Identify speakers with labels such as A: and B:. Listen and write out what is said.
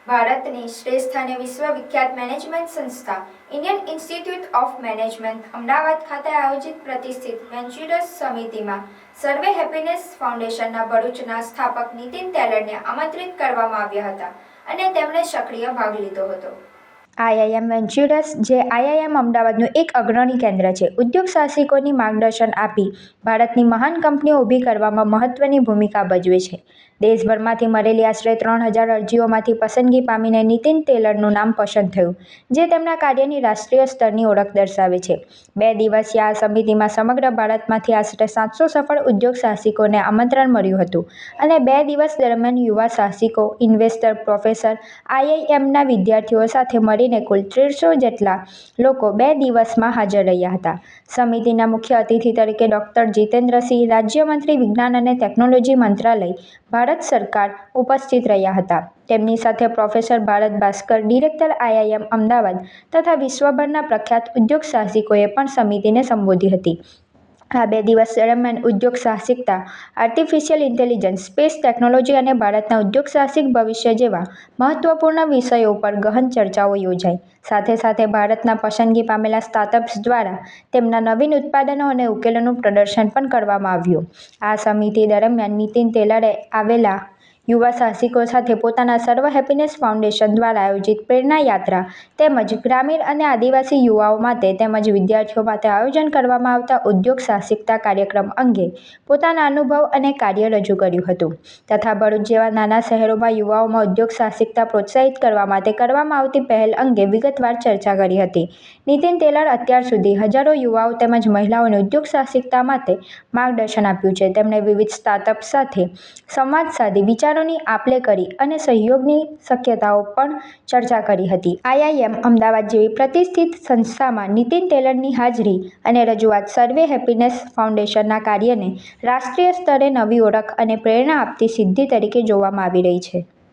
A: ભારતની શ્રેષ્ઠ અને વિશ્વવિખ્યાત મેનેજમેન્ટ સંસ્થા Indian institute of management Ahmedabad ખાતે આયોજિત પ્રતિષ્ઠિત વેન્ચુરસ સમિતિમાં સર્વે હેપીનેસ ફાઉન્ડેશનના ભરૂચના સ્થાપક નીતિન ટેલરને આમંત્રિત કરવામાં આવ્યા હતા અને તેમણે સક્રિય ભાગ લીધો હતો.
B: આઈઆઈએમ વેન્ચુરસ, જે આઈઆઈએમ અમદાવાદનું એક અગ્રણી કેન્દ્ર છે, ઉદ્યોગ સાહસિકોની માર્ગદર્શન આપી ભારતની મહાન કંપનીઓ ઊભી કરવામાં મહત્વની ભૂમિકા ભજવે છે. દેશભરમાંથી મળેલી આશરે 3000 અરજીઓમાંથી પસંદગી પામીને નીતિન ટેલરનું નામ પસંદ થયું, જે તેમના કાર્યની રાષ્ટ્રીય સ્તરની ઓળખ દર્શાવે છે. 2 દિવસીય આ સમિતિમાં સમગ્ર ભારતમાંથી આશરે 700 સફળ ઉદ્યોગ સાહસિકોને આમંત્રણ મળ્યું હતું અને 2 દિવસ દરમિયાન યુવા સાહસિકો, ઇન્વેસ્ટર, પ્રોફેસર, આઈઆઈએમના વિદ્યાર્થીઓ સાથે મળીને કુલ 1300 જેટલા લોકો 2 દિવસમાં હાજર રહ્યા હતા. સમિતિના મુખ્ય અતિથિ તરીકે ડોક્ટર જીતેન્દ્ર સિંહ, રાજ્યમંત્રી, વિજ્ઞાન અને ટેકનોલોજી મંત્રાલય, ભારત સરકાર ઉપસ્થિત રહ્યા હતા. તેમની સાથે professor Bharat Bhaskar, director, IIM Ahmedabad તથા વિશ્વભરના પ્રખ્યાત ઉદ્યોગ સાહસિકોએ પણ સમિતિને સંબોધી હતી. આ 2 દિવસ દરમિયાન ઉદ્યોગ સાહસિકતા, આર્ટિફિશિયલ ઇન્ટેલિજન્સ, સ્પેસ ટેકનોલોજી અને ભારતના ઉદ્યોગ સાહસિક ભવિષ્ય જેવા મહત્વપૂર્ણ વિષયો પર ગહન ચર્ચાઓ યોજાઈ. સાથે સાથે ભારતના પસંદગી પામેલા સ્ટાર્ટઅપ્સ દ્વારા તેમના નવીન ઉત્પાદનો અને ઉકેલોનું પ્રદર્શન પણ કરવામાં આવ્યું. આ સમિતિ દરમિયાન નીતિન ટેલરે આવેલા યુવા સાહસિકો સાથે પોતાના સર્વ હેપીનેસ ફાઉન્ડેશન દ્વારા આયોજિત પ્રેરણા યાત્રા તેમજ ગ્રામીણ અને આદિવાસી યુવાઓ માટે તેમજ વિદ્યાર્થીઓ માટે આયોજન કરવામાં આવતા ઉદ્યોગ સાહસિકતા કાર્યક્રમ અંગે પોતાના અનુભવ અને કાર્ય રજૂ કર્યું હતું તથા ભરૂચ જેવા નાના શહેરોમાં યુવાઓમાં ઉદ્યોગ સાહસિકતા પ્રોત્સાહિત કરવા માટે કરવામાં આવતી પહેલ અંગે વિગતવાર ચર્ચા કરી હતી. નીતિન ટેલર અત્યાર સુધી હજારો યુવાઓ તેમજ મહિલાઓને ઉદ્યોગ સાહસિકતા માટે માર્ગદર્શન આપ્યું છે. તેમણે વિવિધ સ્ટાર્ટઅપ્સ સાથે સંવાદ સાધી વિચારોની આપ-લે કરી અને સહયોગની શક્યતાઓ પણ ચર્ચા કરી હતી. આઈઆઈએમ અમદાવાદ જેવી પ્રતિષ્ઠિત સંસ્થામાં નીતિન ટેલરની હાજરી અને રજૂઆત સર્વે હેપીનેસ ફાઉન્ડેશનના કાર્યને રાષ્ટ્રીય સ્તરે નવી ઓળખ અને પ્રેરણા આપતી સિદ્ધિ તરીકે જોવામાં આવી રહી છે.